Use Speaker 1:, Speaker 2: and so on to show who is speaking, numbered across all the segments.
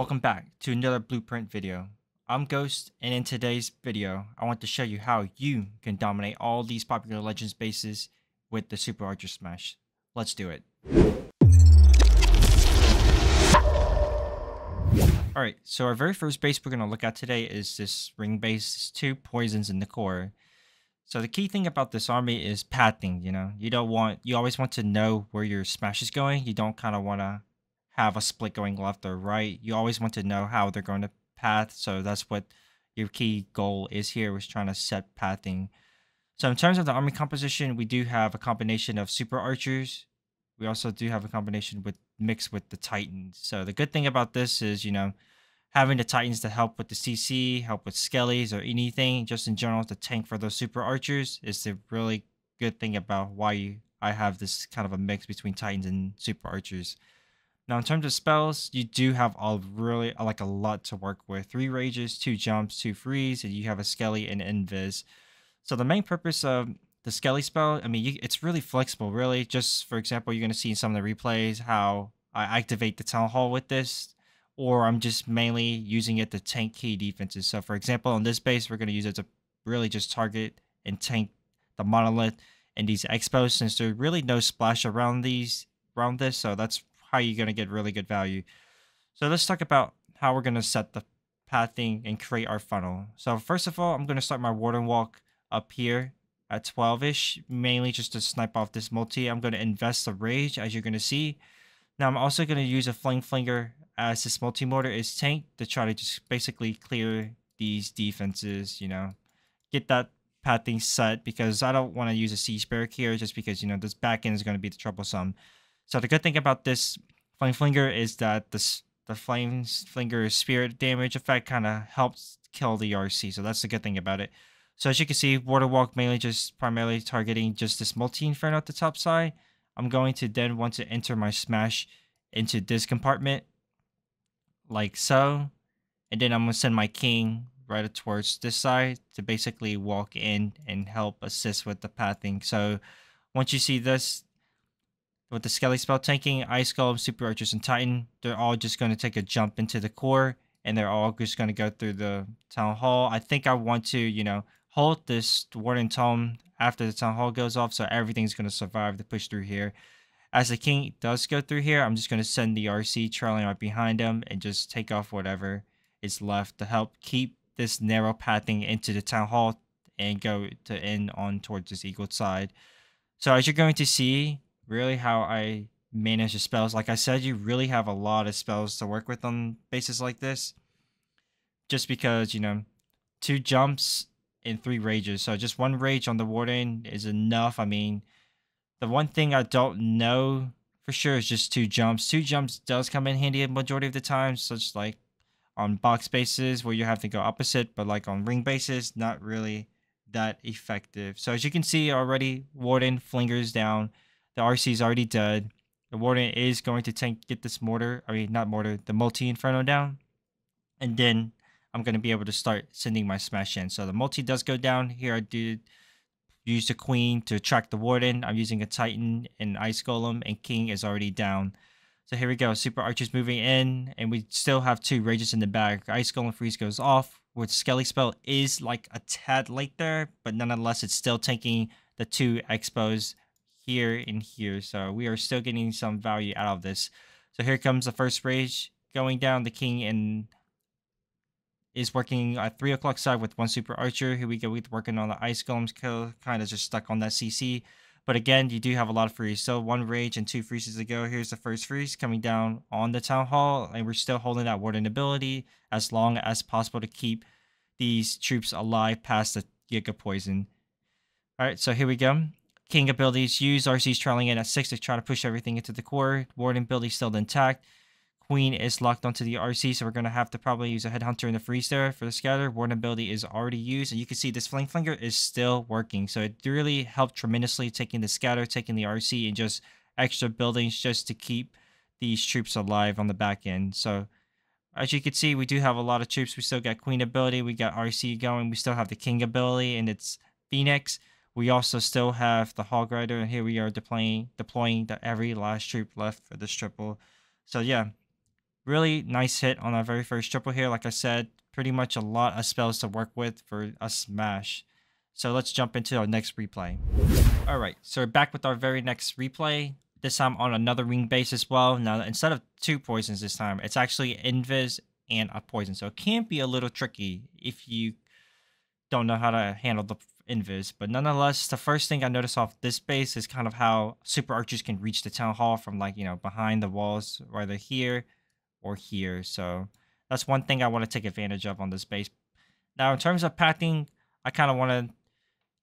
Speaker 1: Welcome back to another blueprint video. I'm Ghost, and in today's video, I want to show you how you can dominate all these popular Legends bases with the Super Archer Smash. Let's do it. Alright, so our very first base we're going to look at today is this ring base. It's 2 poisons in the core. So the key thing about this army is pathing, you always want to know where your smash is going. You don't kind of want to have a split going left or right. You always want to know how they're going to path. So that's what your key goal is here, was trying to set pathing. So in terms of the army composition, we do have a combination of super archers. We also do have a combination mixed with the Titans. So the good thing about this is, having the Titans to help with the CC, help with Skellies or anything, just in general to tank for those super archers, is the really good thing about why I have this kind of a mix between Titans and super archers. Now, in terms of spells, you do have a lot to work with. 3 rages, 2 jumps, 2 freeze, and you have a Skelly and Invis. So the main purpose of the Skelly spell, it's really flexible, really. Just, for example, you're going to see in some of the replays how I activate the Town Hall with this, or I'm just mainly using it to tank key defenses. So, for example, on this base, we're going to use it to really just target and tank the Monolith and these Expos, since there's really no splash around this. So that's how you're going to get really good value. So let's talk about how we're going to set the pathing and create our funnel. So first of all, I'm going to start my Warden Walk up here at 12-ish, mainly just to snipe off this multi. I'm going to invest the Rage, as you're going to see. Now I'm also going to use a Flame Flinger as this multi-mortar is tanked to try to just basically clear these defenses, get that pathing set, because I don't want to use a Siege Barrack here, just because, this back end is going to be the troublesome. So the good thing about this Flame Flinger is that the Flame Flinger spirit damage effect kind of helps kill the RC. So that's the good thing about it. So as you can see, Water Walk primarily targeting just this multi-Inferno at the top side. I'm going to then want to enter my smash into this compartment, like so. And then I'm going to send my king right towards this side to basically walk in and help assist with the pathing. So once you see this, with the Skelly spell tanking, Ice Golem, Super Archers, and Titan, they're all just going to take a jump into the core, and they're all just going to go through the Town Hall. I think I want to, hold this Warden Tome after the Town Hall goes off, so everything's going to survive to push through here. As the King does go through here, I'm just going to send the RC trailing right behind him and just take off whatever is left to help keep this narrow pathing into the Town Hall and go to end on towards this Eagle side. So as you're going to see, really how I manage the spells. Like I said, you really have a lot of spells to work with on bases like this. Just because, 2 jumps and 3 rages. So just 1 rage on the Warden is enough. The one thing I don't know for sure is just 2 jumps. 2 jumps does come in handy a majority of the time, such like on box bases where you have to go opposite, but like on ring bases, not really that effective. So as you can see already, Warden flingers down. The RC is already dead. The Warden is going to get this the multi-Inferno down. And then I'm going to be able to start sending my smash in. So the multi does go down. Here I did use the Queen to attract the Warden. I'm using a Titan and Ice Golem, and King is already down. So here we go. Super Archers moving in, and we still have 2 rages in the back. Ice Golem freeze goes off, with Skelly spell is like a tad late there, but nonetheless it's still taking the 2 expos here and here, so we are still getting some value out of this. So here comes the first rage going down. The King is working at 3 o'clock side with 1 super archer. Here we go with working on the Ice Golems kill, kind of just stuck on that CC. But again, you do have a lot of freeze. So 1 rage and 2 freezes to go. Here's the first freeze coming down on the Town Hall, and we're still holding that Warden ability as long as possible to keep these troops alive past the Giga Poison. Alright, so here we go. King abilities use RC's trailing in at 6 to try to push everything into the core. Warden ability still intact. Queen is locked onto the RC, so we're going to have to probably use a Headhunter and the freeze there for the scatter. Warden ability is already used, and you can see this Flame Flinger is still working. So it really helped tremendously, taking the scatter, taking the RC, and just extra buildings just to keep these troops alive on the back end. So as you can see, we do have a lot of troops. We still got Queen ability, we got RC going, we still have the King ability, and it's Phoenix. We also still have the Hog Rider, and here we are deploying the every last troop left for this triple. So yeah, Really nice hit on our very first triple here. Like I said, pretty much a lot of spells to work with for a smash. So let's jump into our next replay. All right, so we're back with our very next replay. This time on another ring base as well. Now, instead of 2 poisons this time, it's actually Invis and a poison. So it can be a little tricky if you don't know how to handle the Invis. But nonetheless, the first thing I noticed off this base is kind of how super archers can reach the town hall from, like, behind the walls, whether here or here. So that's one thing I want to take advantage of on this base. Now, in terms of pathing, I kind of want to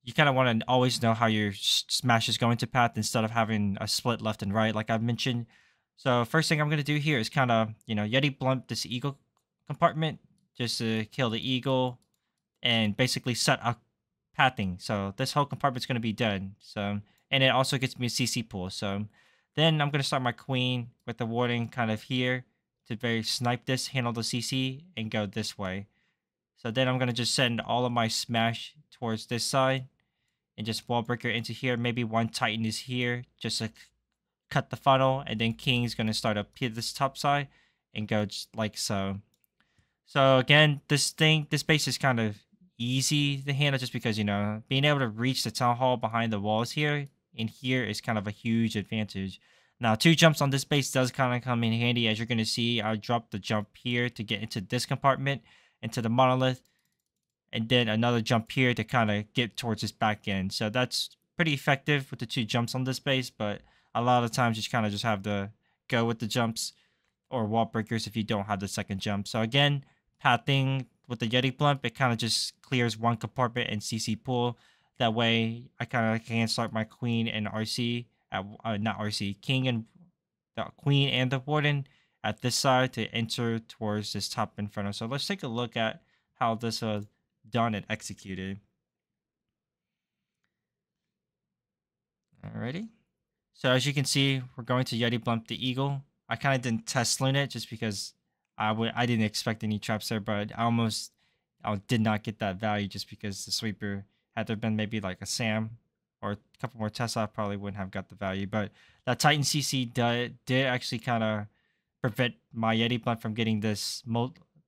Speaker 1: you kind of want to always know how your smash is going to path instead of having a split left and right, like I've mentioned. So first thing I'm going to do here is kind of, Yeti blunt this eagle compartment just to kill the eagle and basically set up pathing. So this whole compartment's going to be done. So, and it also gets me a CC pool. So then I'm going to start my queen with the warding kind of here to very snipe this, handle the CC, and go this way. So then I'm going to just send all of my smash towards this side and just wall breaker into here. Maybe one Titan is here just to cut the funnel, and then King's going to start up here this top side and go just like so. So again, this base is kind of easy to handle just because, being able to reach the town hall behind the walls here and here is kind of a huge advantage. Now, 2 jumps on this base does kind of come in handy. As you're going to see, I dropped the jump here to get into this compartment, into the monolith, and then another jump here to kind of get towards this back end. So that's pretty effective with the 2 jumps on this base, but a lot of times you kind of just have to go with the jumps or wall breakers if you don't have the second jump. So again, pathing with the Yeti blunt, it kind of just clears one compartment and CC pool. That way I kind of can start my queen and RC, not RC, king and the queen and the warden at this side to enter towards this top Inferno. So let's take a look at how this done and executed. Alrighty. So as you can see, we're going to Yeti blunt the eagle. I kind of didn't test Loon it just because I didn't expect any traps there, but I did not get that value just because the sweeper, had there been maybe like a Sam or a couple more tests, I probably wouldn't have got the value. But that Titan CC did actually kind of prevent my Yeti blunt from getting this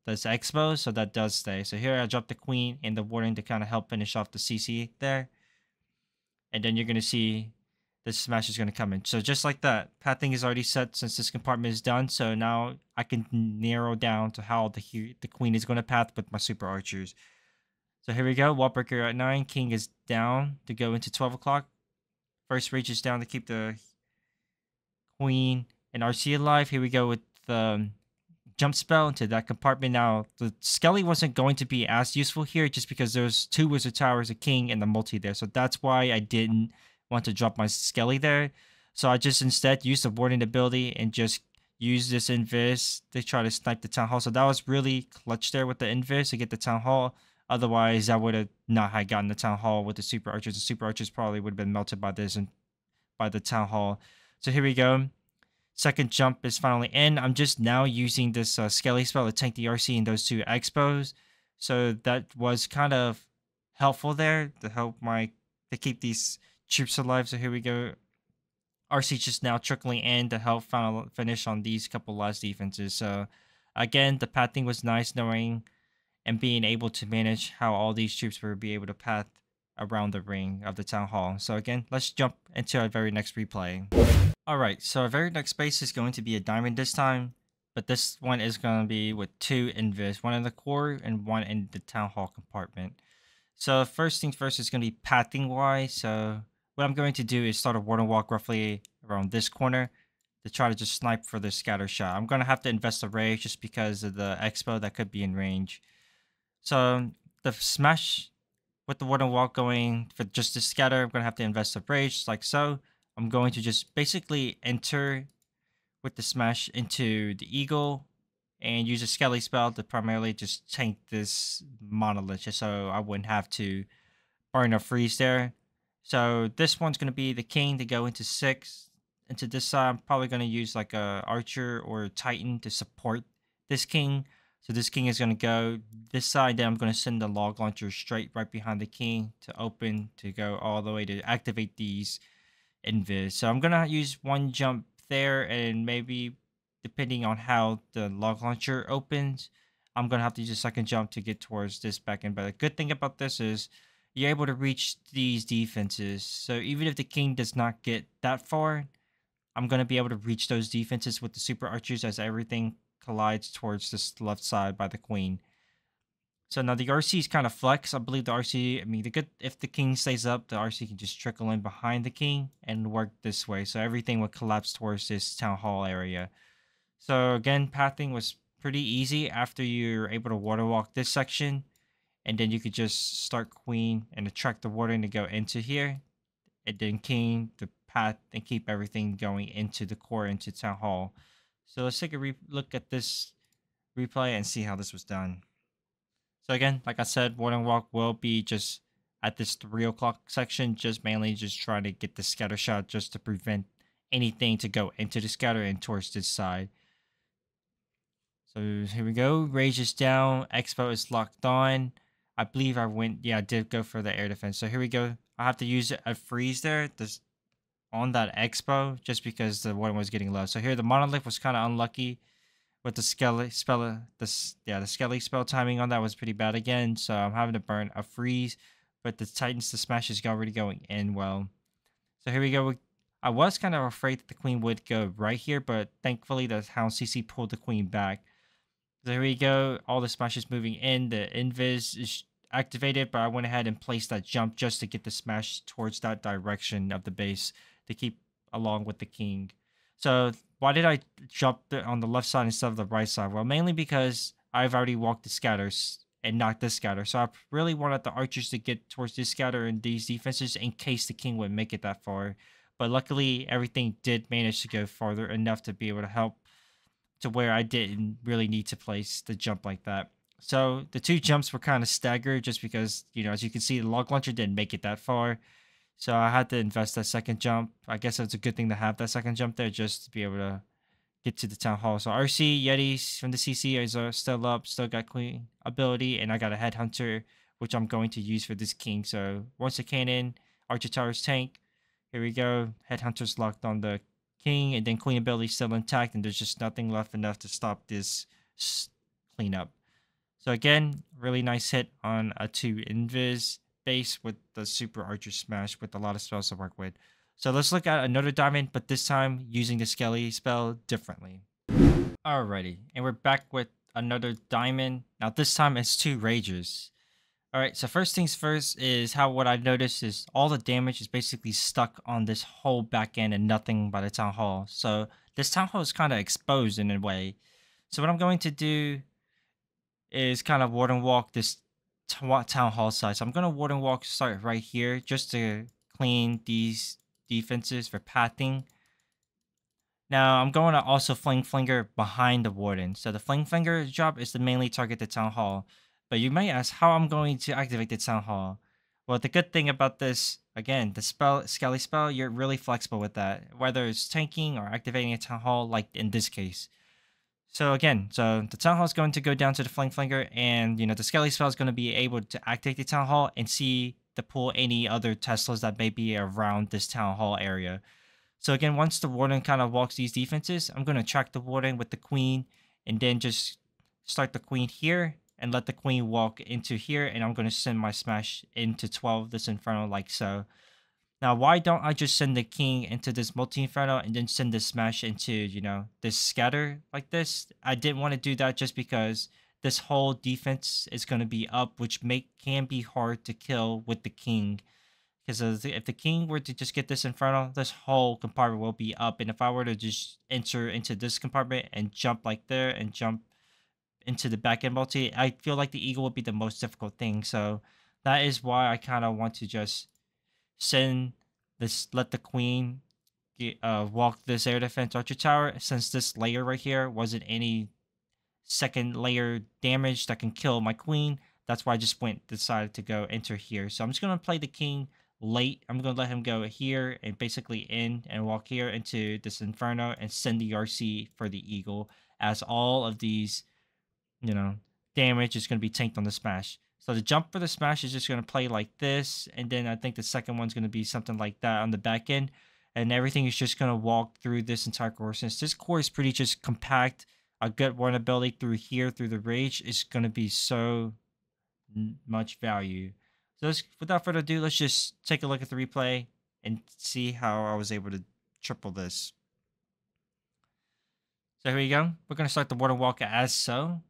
Speaker 1: expo, so that does stay. So here I dropped the queen and the warden to kind of help finish off the CC there. And then you're going to see this smash is going to come in. So just like that, pathing is already set since this compartment is done. So now I can narrow down to how the queen is going to path with my super archers. So here we go. Wall breaker at 9. King is down to go into 12 o'clock. First reach is down to keep the queen and RC alive. Here we go with the jump spell into that compartment. Now, the Skelly wasn't going to be as useful here just because there's 2 wizard towers, a king, and the multi there. So that's why I didn't want to drop my Skelly there. So I just instead used the warden ability and just use this Invis to try to snipe the town hall. So that was really clutch there with the Invis to get the town hall. Otherwise, I would have not had gotten the town hall with the super archers. The super archers probably would have been melted by this and by the town hall. So here we go. Second jump is finally in. I'm just now using this Skelly spell to tank the RC in those 2 expos. So that was kind of helpful there to help to keep these troops alive. So here we go. RC just now trickling in to help finish on these couple last defenses. So again, the pathing was nice, knowing and being able to manage how all these troops will be able to path around the ring of the town hall. So again, let's jump into our very next replay. Alright, so our very next base is going to be a diamond this time, but this one is going to be with 2 invis, one in the core and one in the town hall compartment. So first things first is going to be pathing wise. So what I'm going to do is start a warden walk roughly around this corner to try to just snipe for the scatter shot. I'm going to have to invest a rage just because of the expo that could be in range. So the smash with the warden walk going for just the scatter, I'm going to have to invest a rage like so. I'm going to just basically enter with the smash into the eagle and use a Skelly spell to primarily just tank this monolith just so I wouldn't have to burn or freeze there. So this one's going to be the king to go into 6. Into this side, I'm probably going to use like a archer or a titan to support this king. So this king is going to go this side. Then I'm going to send the log launcher straight right behind the king to open to go all the way to activate these Invis. So I'm going to use one jump there and maybe depending on how the log launcher opens, I'm gonna have to use a second jump to get towards this back end. But the good thing about this is you're able to reach these defenses. So even if the king does not get that far, I'm gonna be able to reach those defenses with the super archers as everything collides towards this left side by the queen. So now the RC is kind of flex. I believe the RC, I mean, the good if the king stays up, the RC can just trickle in behind the king and work this way. So everything would collapse towards this town hall area. So again, pathing was pretty easy after you're able to water walk this section. And then you could just start queen and attract the warden to go into here. And then king, the path, and keep everything going into the core, into town hall. So let's take a look at this replay and see how this was done. So again, like I said, warden walk will be just at this 3 o'clock section, just mainly just trying to get the scatter shot just to prevent anything to go into the scatter and towards this side. So here we go. Rage is down. Expo is locked on. I believe I did go for the air defense. So here we go. I have to use a freeze there on that expo just because the warden was getting low. So here the monolith was kind of unlucky with the skelly spell. The skelly spell timing on that was pretty bad again. So I'm having to burn a freeze, but the Titans, the smash is already going in well. So here we go. I was kind of afraid that the queen would go right here, but thankfully the Hound CC pulled the queen back. There we go. All the smashes moving in. The invis is activated, but I went ahead and placed that jump just to get the smash towards that direction of the base to keep along with the king. So why did I jump on the left side instead of the right side? Well, mainly because I've already walked the scatters and knocked this scatter. So I really wanted the archers to get towards this scatter and these defenses in case the king would make it that far. But luckily, everything did manage to go farther enough to be able to help to where I didn't really need to place the jump like that. So the two jumps were kind of staggered just because, as you can see, the log launcher didn't make it that far. So I had to invest that second jump. I guess it's a good thing to have that second jump there just to be able to get to the town hall. So RC, Yetis from the CC is still up, still got queen ability, and I got a headhunter, which I'm going to use for this king. So once the cannon, Archer Towers tank, here we go. Headhunter's locked on the king, and then queen ability still intact, and there's just nothing left enough to stop this cleanup. So again, really nice hit on a 2 invis base with the super archer smash with a lot of spells to work with. So let's look at another diamond, but this time using the skelly spell differently. Alrighty, and we're back with another diamond. Now this time it's 2 ragers. Alright, so first things first is what I noticed is all the damage is basically stuck on this whole back end and nothing by the town hall. So this town hall is kind of exposed in a way. So what I'm going to do is kind of warden walk this town hall side. So I'm going to warden walk start right here just to clean these defenses for pathing. Now I'm going to also fling flinger behind the warden. So the fling flinger job is to mainly target the town hall. But you may ask how I'm going to activate the town hall. Well, the good thing about this, again, the skelly spell, you're really flexible with that, whether it's tanking or activating a town hall, like in this case. So again, the town hall is going to go down to the fling flinger, and the skelly spell is going to be able to activate the town hall and see to pull any other Teslas that may be around this town hall area. So again, once the warden kind of walks these defenses, I'm going to track the warden with the queen, and then just start the queen here and let the queen walk into here, and I'm going to send my smash into 12, this Inferno, like so. Now, why don't I just send the king into this multi-Inferno and then send the smash into, this scatter like this? I didn't want to do that just because this whole defense is going to be up, which can be hard to kill with the king. Because if the king were to just get this Inferno, this whole compartment will be up. And if I were to just enter into this compartment and jump like there and jump into the back end multi, I feel like the eagle would be the most difficult thing. So that is why I kind of want to just let the queen walk this air defense archer tower, since this layer right here wasn't any second layer damage that can kill my queen. That's why I just decided to go enter here. So I'm just going to play the king late. I'm going to let him go here and basically in and walk here into this Inferno and send the RC for the eagle, as all of these damage is going to be tanked on the smash. So the jump for the smash is just going to play like this, and then I think the second one's going to be something like that on the back end. and everything is just going to walk through this entire core. Since this core is pretty just compact, a good vulnerability through here, through the rage, is going to be so much value. So without further ado, let's just take a look at the replay and see how I was able to triple this. So here we go. We're going to start the Water Walk as so.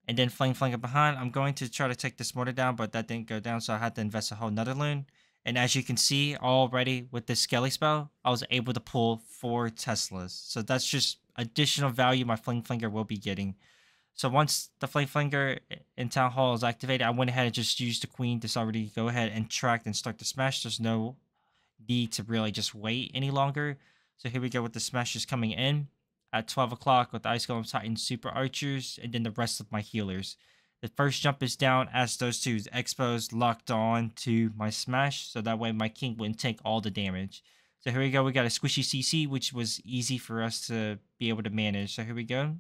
Speaker 1: And then Flame Flanger behind. I'm going to try to take this mortar down, but that didn't go down, so I had to invest a whole nother Loon. And as you can see already with this Skelly spell, I was able to pull 4 Teslas. So that's just additional value my Flame Flanger will be getting. So once the Flame Flanger in Town Hall is activated, I went ahead and just used the Queen to already go ahead and track and start the smash. There's no need to really just wait any longer. So here we go with the smashes coming in at 12 o'clock with the Ice Golem Titan Super Archers, and then the rest of my healers. The first jump is down as those two expos locked on to my smash, so that way my king wouldn't take all the damage. So here we go, we got a squishy CC, which was easy for us to be able to manage. So here we go.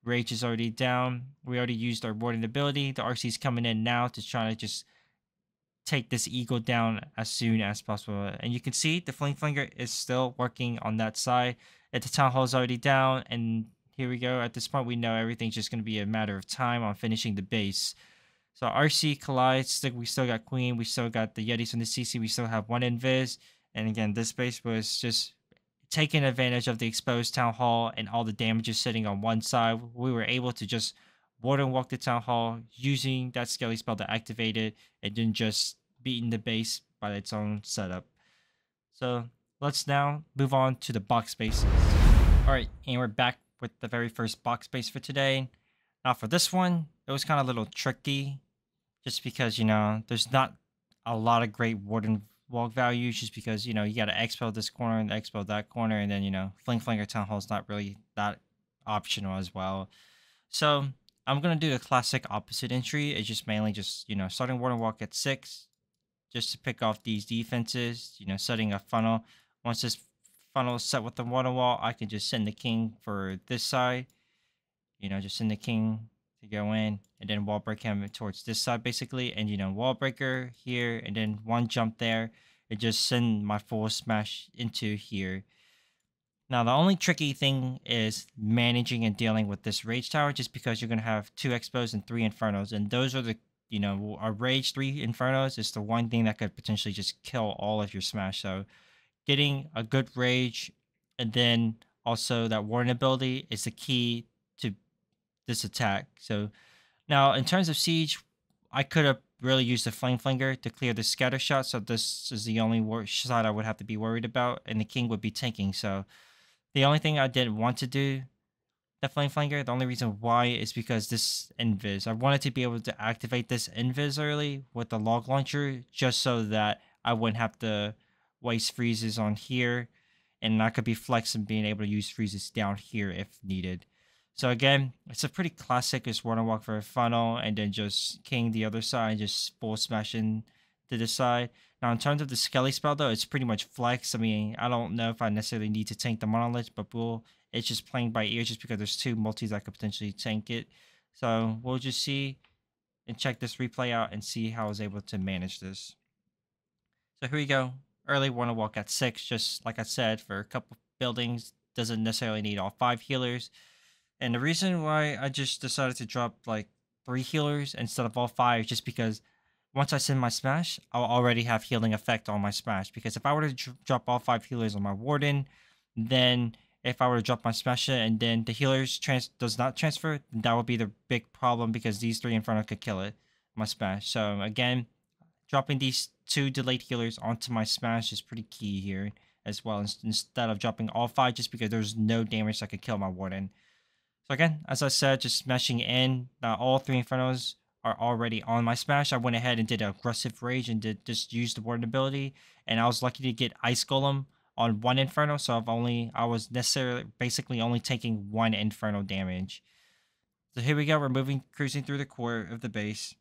Speaker 1: Rage is already down. We already used our warding ability. The RC is coming in now to try to just take this eagle down as soon as possible. And you can see the Flame Flanger is still working on that side. The Town Hall is already down, and here we go. At this point, we know everything's just going to be a matter of time on finishing the base. So RC collides. We still got Queen. We still got the Yetis from the CC. We still have 1 Invis. And again, this base was just taking advantage of the exposed Town Hall and all the damages sitting on one side. We were able to just Water Walk the Town Hall using that Skelly spell to activate it, and then just beating the base by its own setup. So let's now move on to the box bases. Alright, and we're back with the very first box base for today. Now for this one, it was kind of a little tricky, just because, you know, there's not a lot of great Warden Walk values, just because, you know, you got to expo this corner and expo that corner, and then, you know, Flame Flanger Town Hall is not really that optional as well. So I'm going to do the classic opposite entry. It's just mainly just, you know, starting Warden Walk at 6, just to pick off these defenses, you know, setting a funnel. Once this funnel is set with the water wall, I can just send the king for this side. You know, just send the king to go in, and then wall break him towards this side basically. And, you know, wall breaker here, and then 1 jump there, and just send my full smash into here. Now, the only tricky thing is managing and dealing with this rage tower, just because you're going to have 2 expos and 3 infernos, and those are the, you know, our rage 3 infernos is the one thing that could potentially just kill all of your smash. So getting a good rage, and then also that warden ability, is the key to this attack. So now in terms of siege, I could have really used the Flame Flanger to clear the scatter shot. So this is the only shot I would have to be worried about, and the king would be tanking. So the only thing I didn't want to do, the Flame Flanger, the only reason why is because this Invis. I wanted to be able to activate this Invis early with the log launcher, just so that I wouldn't have to waste freezes on here, and I could be flexible being able to use freezes down here if needed. So again, it's a pretty classic just Water Walk for a funnel, and then just king the other side, just full smashing to the side. Now in terms of the Skelly spell though, it's pretty much flex. I mean, I don't know if I necessarily need to tank the monolith, but it's just playing by ear, just because there's 2 multis that could potentially tank it. So we'll just see and check this replay out and see how I was able to manage this. So here we go. Early Water Walk at 6, just like I said, for a couple buildings. Doesn't necessarily need all 5 healers. And the reason why I just decided to drop like 3 healers instead of all 5 is just because once I send my smash, I'll already have healing effect on my smash. Because if I were to drop all 5 healers on my warden, then if I were to drop my smash and then the healers does not transfer, that would be the big problem, because these 3 Inferno could kill it, my smash. So again, dropping these 2 delayed healers onto my smash is pretty key here as well, instead of dropping all 5, just because there's no damage that could kill my warden. So again, as I said, just smashing in. All 3 Infernos are already on my smash. I went ahead and did aggressive rage and just use the warden ability, and I was lucky to get Ice Golem on 1 Inferno, so I was basically only taking 1 Inferno damage. So here we go, we're cruising through the core of the base.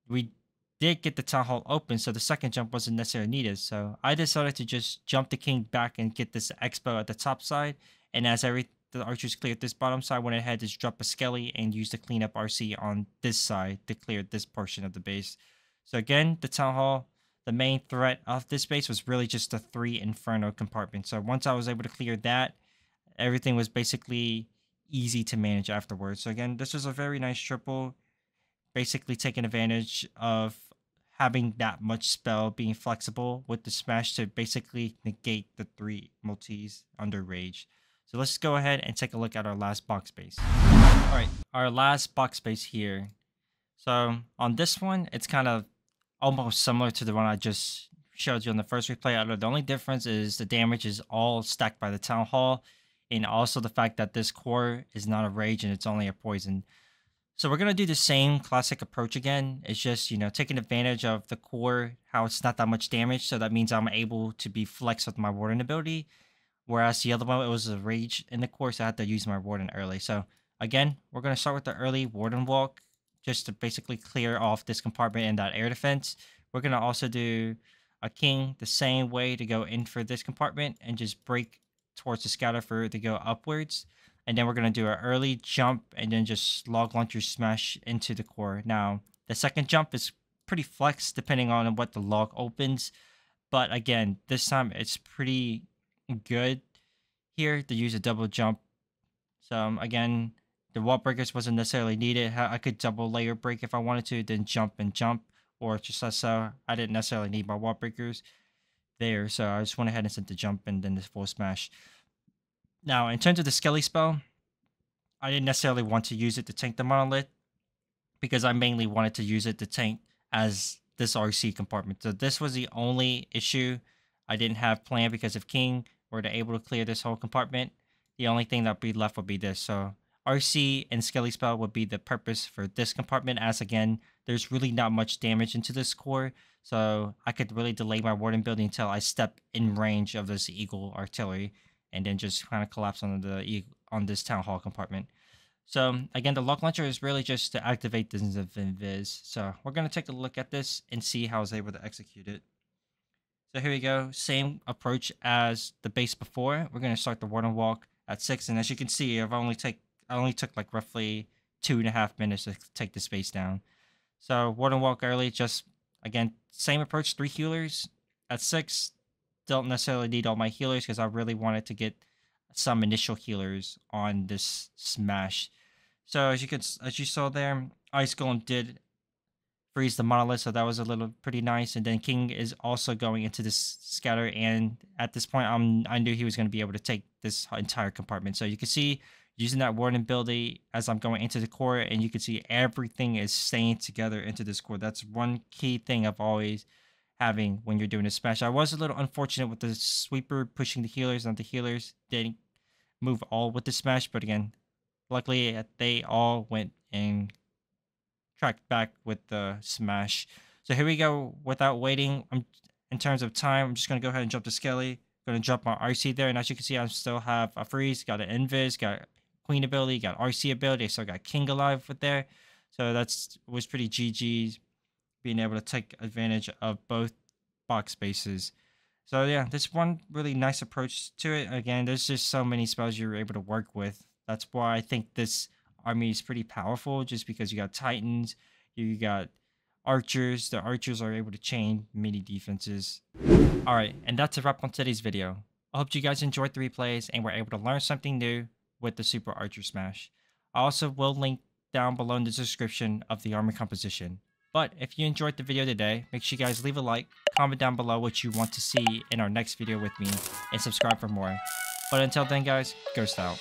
Speaker 1: We did get the Town Hall open, so the second jump wasn't necessarily needed. So I decided to just jump the king back and get this expo at the top side, and as the archers cleared this bottom side, went ahead to drop a Skelly and use the cleanup RC on this side to clear this portion of the base. So again, the Town Hall the main threat of this base was really just the 3 Inferno compartments. So once I was able to clear that, everything was basically easy to manage afterwards. So again, this was a very nice triple, basically taking advantage of having that much spell, being flexible with the smash to basically negate the 3 multis under rage. So let's go ahead and take a look at our last box base. All right, our last box base here. So on this one, it's kind of almost similar to the one I just showed you on the first replay. The only difference is the damage is all stacked by the Town Hall, and also the fact that this core is not a rage and it's only a poison. So we're going to do the same classic approach again. It's just, you know, taking advantage of the core, how it's not that much damage. So that means I'm able to be flex with my warden ability. Whereas the other one, it was a rage in the core, so I had to use my warden early. So again, we're going to start with the early warden walk, just to basically clear off this compartment and that air defense. We're going to also do a king the same way to go in for this compartment and just break towards the scatter for it to go upwards. And then we're going to do an early jump and then just log launcher smash into the core. Now, the second jump is pretty flex depending on what the log opens. But again, this time it's pretty good here to use a double jump. So again, the wall breakers wasn't necessarily needed. I could double layer break if I wanted to, then jump and jump. Or just as so, I didn't necessarily need my wall breakers there. So I just went ahead and sent the jump and then the full smash. Now, in terms of the Skelly spell, I didn't necessarily want to use it to tank the monolith, because I mainly wanted to use it to tank as this RC compartment. So this was the only issue I didn't have planned, because if King were to able to clear this whole compartment, the only thing that would be left would be this. So RC and Skelly spell would be the purpose for this compartment, as again, there's really not much damage into this core. So I could really delay my warden building until I step in range of this eagle artillery, and then just kind of collapse on this town hall compartment. So again, the log launcher is really just to activate this invis. So we're going to take a look at this and see how I was able to execute it. So here we go. Same approach as the base before. We're going to start the warden walk at 6. And as you can see, I only took like roughly 2.5 minutes to take this base down. So warden walk early, just again, same approach, 3 healers at 6. Don't necessarily need all my healers because I really wanted to get some initial healers on this smash. So as you saw there, Ice Golem did freeze the monolith, so that was a little pretty nice. And then King is also going into this scatter, and at this point I knew he was going to be able to take this entire compartment. So you can see using that warden ability as I'm going into the core, and you can see everything is staying together into this core. That's one key thing I've always having when you're doing a smash. I was a little unfortunate with the sweeper pushing the healers, and the healers didn't move all with the smash, but again, luckily they all went and tracked back with the smash. So here we go. Without waiting, in terms of time, I'm just going to go ahead and jump to Skelly. Going to jump my RC there, and as you can see, I still have a freeze, got an invis, got queen ability, got RC ability, so I got King alive with there. So was pretty GG's, being able to take advantage of both box spaces. So yeah, this one really nice approach to it. Again, there's just so many spells you're able to work with. That's why I think this army is pretty powerful, just because you got Titans, you got archers. The archers are able to chain many defenses. Alright, and that's a wrap on today's video. I hope you guys enjoyed the replays and were able to learn something new with the Super Archer Smash. I also will link down below in the description of the army composition. But if you enjoyed the video today, make sure you guys leave a like, comment down below what you want to see in our next video with me, and subscribe for more. But until then guys, Ghost out.